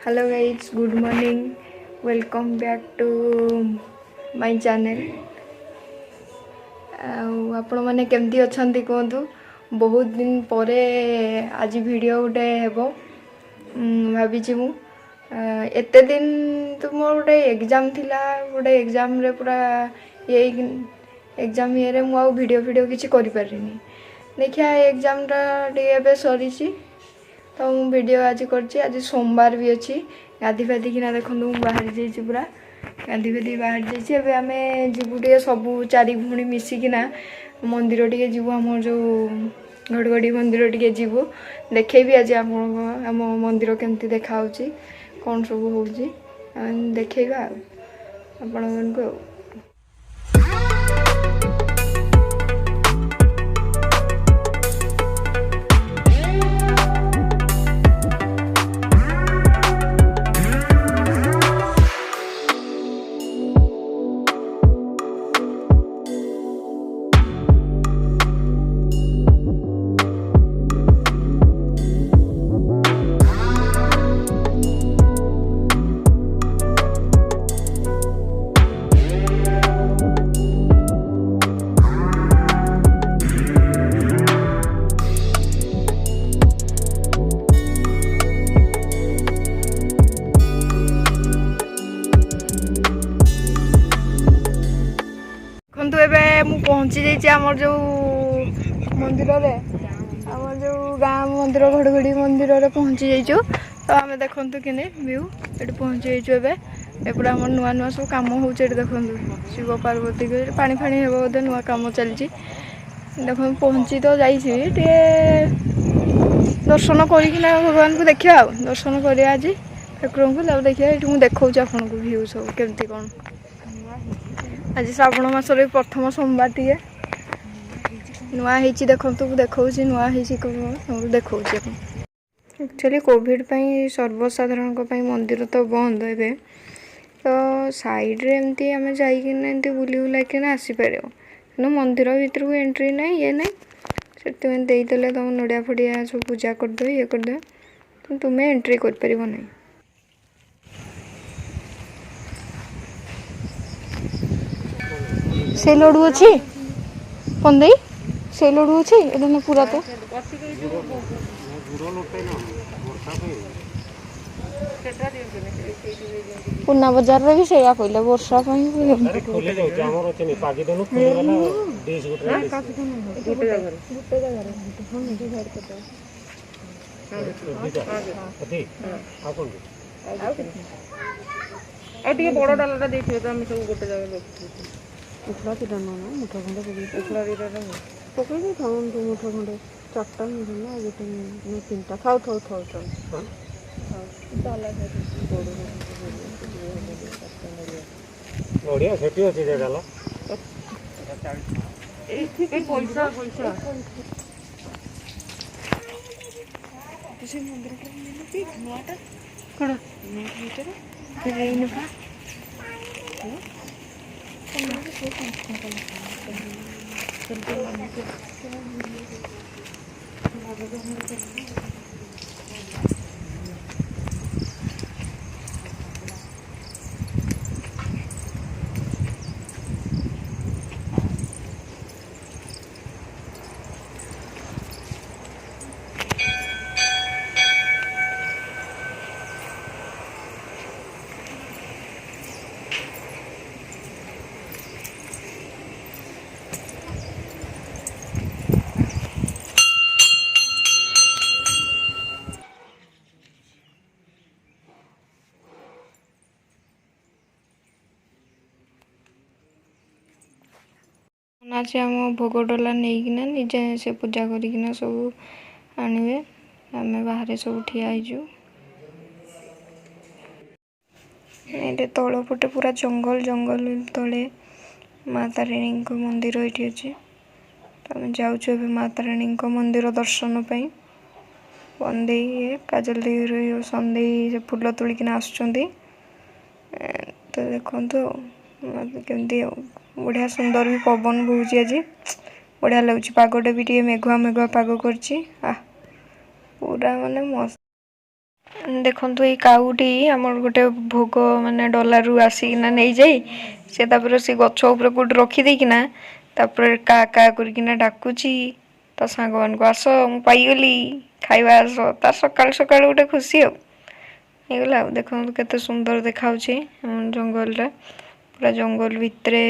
Hello guys, good morning. Welcome back to my channel. आपण माने केमती अछंती कहतु बहुत दिन परे आज वीडियो गोटे हेबो भाभी मु एते दिन तो मोर गोटे एग्जाम थिला गोटे एग्जाम रे पूरा ये एग्जाम ये रे मु आ वीडियो किछि करि पारिनी देखिया एग्जाम टा एबे सरीची तो मु वीडियो आज कर सोमवार भी अच्छी गाधी फाधी किना देखो बाहर जाइए पूरा गाधी फाधी बाहर जाइए आम जीवु टे सबू चारि भूणी मिसिकिना मंदिर टे जीवु आम जो घड़गड़ी मंदिर टे जीवु देखेबी आज आम मंदिर केमती देखा कौन सब हो देखा आपण को देखु एवं मु पहुँची जाइए आमर जो मंदिर रे आमर जो गाँ मंदिर घड़घड़ी मंदिर रे पहुँची जाइचु तो आम देखु कि व्यू ये पहुँची जाइचु एपटे आम नुआ नुआ सब कम हो देखु शिव पार्वती के पानी फाणी हे बोधे नुआ कम चलती देख पहुँची तो जाइए दर्शन करना भगवान को देखा दर्शन करा आज ठाकुर को देखिए ये देखा आपन को व्यू सब केमती कौन आज श्रावण मासर प्रथम सोमवार टे नुआ देखु देखा नुआ देखा एक्चुअली कोविड सर्वसाधारण मंदिर तो बंद ए तो साइड्रे एमती आम जाइए बुली बुला कि आसीपर मंदिर भर को एंट्री ना ये ना से तुम नड़िया फड़िया सब पूजा करदे ये करदे तो तुम्हें एंट्री कर ना से लड्डू अच्छी पंदे से लड्डू अच्छी एदन पूरा तो पुना बाजार में भी से कहले वर्षा बड़ डालाटा देखिए तो आम सब गोटे जगह उखड़ा की डाना ना मुठा खंडे उखड़ा दीटा पकड़ खाओ तो मुठा खंडे चार्टा ना गोटे तीनटा खाओ खाओ खाओ खाओ बढ़िया सेठी अच्छी डाला पैसा पैसा मंदिर नुआटा कौन आज आम भोग डला नहीं निजे से पूजा करना सब आने आम बाहर सब ठियाजु ये तलपटे पूरा जंगल जंगल तले माँ तारिणी मंदिर ये अच्छे तो आम जाऊँ माँ तारिणी मंदिर दर्शन पाई बंदे काजल दी संदे से फूल तोलिकिना आसुँच तो देखो केमती बढ़िया सुंदर भी पवन बहुची आज बढ़िया लगुच पागटा भी टे मेघुआ मेघुआ पाग कर पूरा माने मस्त ଦେଖନ୍ତୁ ଏଇ କାଉଟି ଆମର ଗୋଟେ ଭୋଗ ମାନେ ଡଲାରୁ ଆସିକିନା ନେଇଯାଇ ସେ ତାପରେ ସେ ଗଛ ଉପରେ କୋଉଠି ରଖିଦେଇକିନା ତାପରେ କା କା କରିକିନା ଡାକୁଛି ତା ସାଙ୍ଗମାନଙ୍କୁ ଆସ ମୁଁ ପାଇଗଲି ଖାଇବା ଆସ ତାର ସକାଳୁ ସକାଳୁ ଗୋଟେ ଖୁସି ଆଉ ହେଇଗଲା ଆଉ ଦେଖନ୍ତୁ କେତେ ସୁନ୍ଦର ଦେଖାଯାଉଛି ଜଙ୍ଗଲଟା ପୁରା ଜଙ୍ଗଲ ଭିତରେ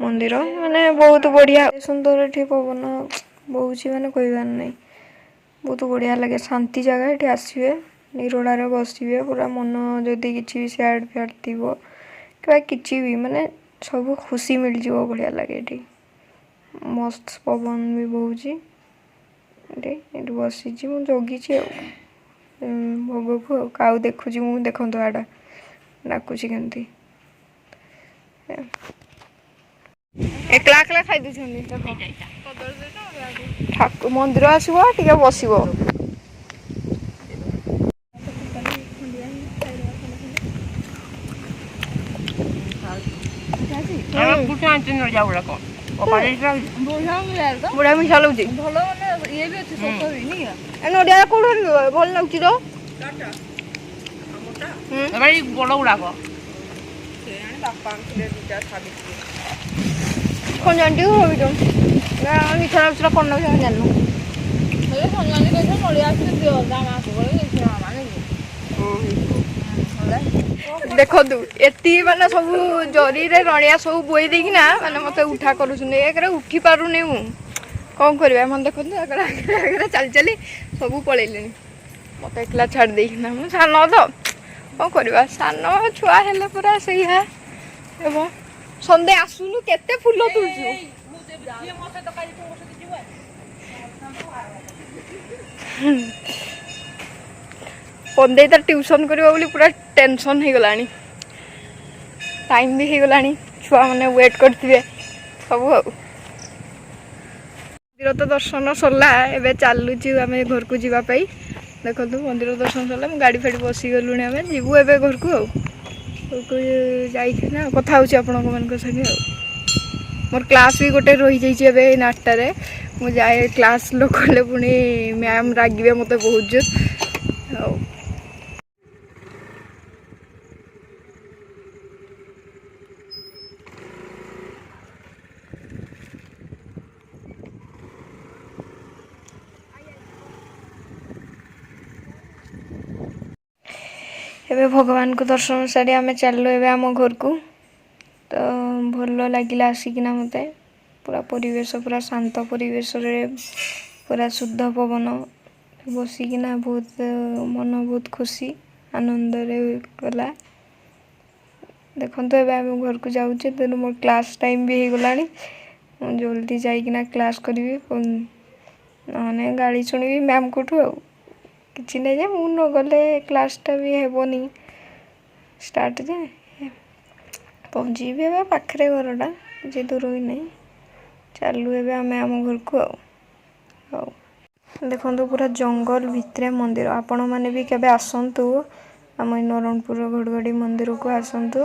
ମନ୍ଦିର ମାନେ ବହୁତ ବଢ଼ିଆ ସୁନ୍ଦର ଏଠି ପବନ ବହୁଛି ମାନେ କହିବାର ନାହିଁ ବହୁତ ବଢ଼ିଆ ଲାଗେ ଶାନ୍ତି ଜାଗା ଏଠି ଆସିବେ ନିରୋଳାରେ ବସିବେ ପୁରା ମନ ଯଦି କିଛି ବି ସ୍ୟାଡ଼ ଫ୍ୟାଡ଼ ଥିବ କିମ୍ବା କିଛି ବି ମାନେ ସବୁ ଖୁସି ମିଳିଯିବ ବଢ଼ିଆ ଲାଗେ ଏଠି ମସ୍ତ ପବନ ବି ବହୁଛି ଏଠି ବସିଛି ମୁଁ ଜଗିଛି ଆଉ ଭୋଗକୁ ଆଉ କାଉ ଦେଖୁଛି ମୁଁ ଦେଖନ୍ତୁ ଆଡ଼ା ଡାକୁଛି କେମିତି ଏକଲା ଏକଲା ଖାଇଦେଇଛନ୍ତି ମନ୍ଦିର ଆସିବ ଟିକେ ବସିବ ବୁଢା ମିଠା ଲାଗୁଛି ଭଲ ଇଏ ବି ଅଛି ନଡ଼ିଆ କୋଉଠି ଭଲ ଲାଗୁଛି ତ ବଡ଼ ଗୁଡାକ କଣ ଜାଣିଛୁ ମିଠା ଲାଗୁଛି କଣ ଲାଗୁଛି ଜାଣିନୁ ଦେଖନ୍ତୁ ଏତିକି ମାନେ ସବୁ ଜରିରେ ରଣିଆ ସବୁ ବୋଇ ଦେଇକିନା ମାନେ ମତେ ଉଠା କରୁଛନ୍ତି ଏକରେ ଉଠି ପାରୁନି ମୁଁ କଣ କରିବା ମାନେ ଦେଖନ୍ତୁ ଆଗରେ ଚାଲି ଚାଲି ସବୁ ପଳେଇଲେଣି ମତେ ଏକଲା ଛାଡ଼ି ଦେଇକିନା ମୁଁ ସାନ ତ କଣ କରିବା ସାନ ଛୁଆ ହେଲେ ପୁରା ସେଇଆ ଏବଂ ସନ୍ଧ୍ୟା ଆସୁନୁ କେତେ ଫୁଲ ତୁଳୁଛୁ ପନ୍ଦେଇ ତାର ଟ୍ୟୁସନ୍ କରିବ ବୋଲି ପୁରା ଟେନସନ୍ ହେଇଗଲାଣି ଟାଇମ୍ ବି ହେଇଗଲାଣି ଛୁଆମାନେ ୱେଟ୍ କରିଥିବେ ସବୁ ଆଉ ମନ୍ଦିର ତ ଦର୍ଶନ ସରିଲା ଏବେ ଚାଲୁଛୁ ଆମେ ଘରକୁ ଯିବା ପାଇଁ ଦେଖନ୍ତୁ ମନ୍ଦିର ଦର୍ଶନ ସରିଲା ମୁଁ ଗାଡ଼ି ଫାଡ଼ି ବସିଗଲୁଣି ଆମେ ଯିବୁ ଏବେ ଘରକୁ ଆଉ ଘରକୁ ଯାଇକିନା କଥା ହେଉଛି ଆପଣମାନଙ୍କ ସାଙ୍ଗେ ଆଉ ମୋର କ୍ଲାସ୍ ବି ଗୋଟେ ରହିଯାଇଛି ଏବେ 8ଟାରେ ମୁଁ ଯାଏ କ୍ଲାସ୍ ନ କଲେ ପୁଣି ମ୍ୟାମ୍ ରାଗିବେ ମୋତେ ବହୁତ ଜୋର ଆଉ ଏବେ ଭଗବାନଙ୍କୁ ଦର୍ଶନ ସାରି ଆମେ ଚାଲିଲୁ ଏବେ ଆମ ଘରକୁ ତ ଭଲ ଲାଗିଲା ଆସିକିନା ମୋତେ ପୁରା ପରିବେଶ ପୁରା ଶାନ୍ତ ପରିବେଶରେ ପୁରା ଶୁଦ୍ଧ ପବନ ବସିକିନା ବହୁତ ମନ ବହୁତ ଖୁସି ଆନନ୍ଦରେ ଗଲା ଦେଖନ୍ତୁ ଏବେ ଆମେ ଘରକୁ ଯାଉଛେ ତେଣୁ ମୋର କ୍ଲାସ୍ ଟାଇମ୍ ବି ହେଇଗଲାଣି ମୁଁ ଜଲ୍ଦି ଯାଇକିନା କ୍ଲାସ୍ କରିବି ନହେଲେ ଗାଳି ଶୁଣିବି ମ୍ୟାମ୍ଙ୍କଠୁ ଆଉ କିଛି ନାହିଁ ଯେ ମୁଁ ନ ଗଲେ କ୍ଲାସ୍ଟା ବି ହେବନି ଷ୍ଟାର୍ଟ ଯେ ପହଞ୍ଚିବି ଏବେ ପାଖରେ ଘରଟା କିଛି ଦୂର ବି ନାହିଁ ଚାଲୁ ଏବେ ଆମେ ଆମ ଘରକୁ ଆଉ ହଉ ଦେଖନ୍ତୁ ପୁରା ଜଙ୍ଗଲ ଭିତରେ ମନ୍ଦିର ଆପଣମାନେ ବି କେବେ ଆସନ୍ତୁ ଆମ ଏଇ ନରଣପୁର ଘଡ଼ଘଡ଼ି ମନ୍ଦିରକୁ ଆସନ୍ତୁ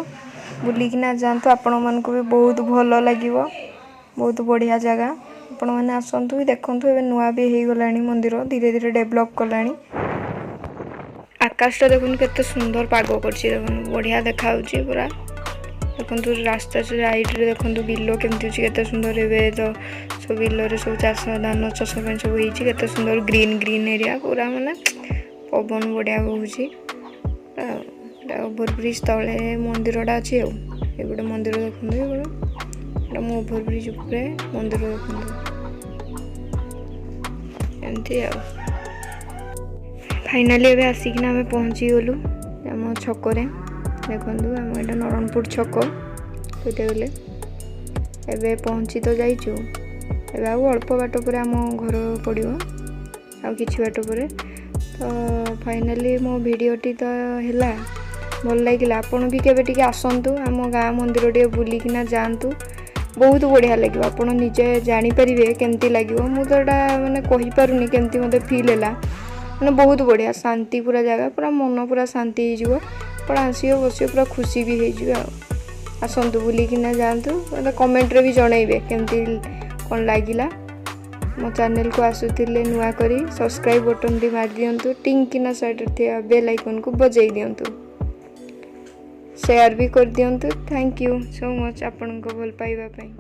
ବୁଲିକିନା ଯାଆନ୍ତୁ ଆପଣମାନଙ୍କୁ ବି ବହୁତ ଭଲ ଲାଗିବ ବହୁତ ବଢ଼ିଆ ଜାଗା ଆପଣମାନେ ଆସନ୍ତୁ ବି ଦେଖନ୍ତୁ ଏବେ ନୂଆ ବି ହେଇଗଲାଣି ମନ୍ଦିର ଧୀରେ ଧୀରେ ଡେଭଲପ୍ କଲାଣି ଆକାଶଟା ଦେଖନ୍ତୁ କେତେ ସୁନ୍ଦର ପାଗ କରିଛି ଦେଖନ୍ତୁ ବଢ଼ିଆ ଦେଖାଯାଉଛି ପୁରା ଦେଖନ୍ତୁ ରାସ୍ତା ସାଇଡ଼ରେ ଦେଖନ୍ତୁ ବିଲ କେମିତି ଅଛି କେତେ ସୁନ୍ଦର ଏବେ ତ ସବୁ ବିଲରେ ସବୁ ଚାଷ ଧାନ ଚାଷ ପାଇଁ ସବୁ ହେଇଛି କେତେ ସୁନ୍ଦର ଗ୍ରୀନ୍ ଏରିଆ ପୁରା ମାନେ ପବନ ବଢ଼ିଆ ବହୁଛି ଓଭରବ୍ରିଜ୍ ତଳେ ମନ୍ଦିରଟା ଅଛି ଆଉ ଏପଟେ ମନ୍ଦିର ଦେଖନ୍ତୁ ଏଇଟା ମୁଁ ଓଭରବ୍ରିଜ୍ ଉପରେ ମନ୍ଦିର ଦେଖନ୍ତୁ ଏମିତି ଆଉ ଫାଇନାଲି ଏବେ ଆସିକିନା ଆମେ ପହଞ୍ଚିଗଲୁ ଆମ ଛକରେ ଦେଖନ୍ତୁ ଆମ ଏଇଟା ନରଣପୁର ଛକ ସେଇଟା ଗଲେ ଏବେ ପହଞ୍ଚି ତ ଯାଇଛୁ ଏବେ ଆଉ ଅଳ୍ପ ବାଟ ପରେ ଆମ ଘର ପଡ଼ିବ ଆଉ କିଛି ବାଟ ପରେ ତ ଫାଇନାଲି ମୋ ଭିଡ଼ିଓଟି ତ ହେଲା ଭଲ ଲାଗିଲା ଆପଣ ବି କେବେ ଟିକେ ଆସନ୍ତୁ ଆମ ଗାଁ ମନ୍ଦିର ଟିକେ ବୁଲିକିନା ଯାଆନ୍ତୁ ବହୁତ ବଢ଼ିଆ ଲାଗିବ ଆପଣ ନିଜେ ଜାଣିପାରିବେ କେମିତି ଲାଗିବ ମୁଁ ତ ଏଇଟା ମାନେ କହିପାରୁନି କେମିତି ମୋତେ ଫିଲ୍ ହେଲା ମାନେ ବହୁତ ବଢ଼ିଆ ଶାନ୍ତି ପୁରା ଜାଗା ପୁରା ମନ ପୁରା ଶାନ୍ତି ହେଇଯିବ ଆପଣ ଆସିବେ ବସିବେ ପୁରା ଖୁସି ବି ହେଇଯିବେ ଆଉ ଆସନ୍ତୁ ବୁଲିକିନା ଯାଆନ୍ତୁ ମୋତେ କମେଣ୍ଟରେ ବି ଜଣାଇବେ କେମିତି କ'ଣ ଲାଗିଲା मो चैनल को आसुतिले नुआ करी सब्सक्राइब बटन दी मार दियंतु टिंकिना साइड थिया बेल आइकन को बजाई दियंतु शेयर भी कर दियंतु थैंक यू सो मच आपन को भल पाइबा पई।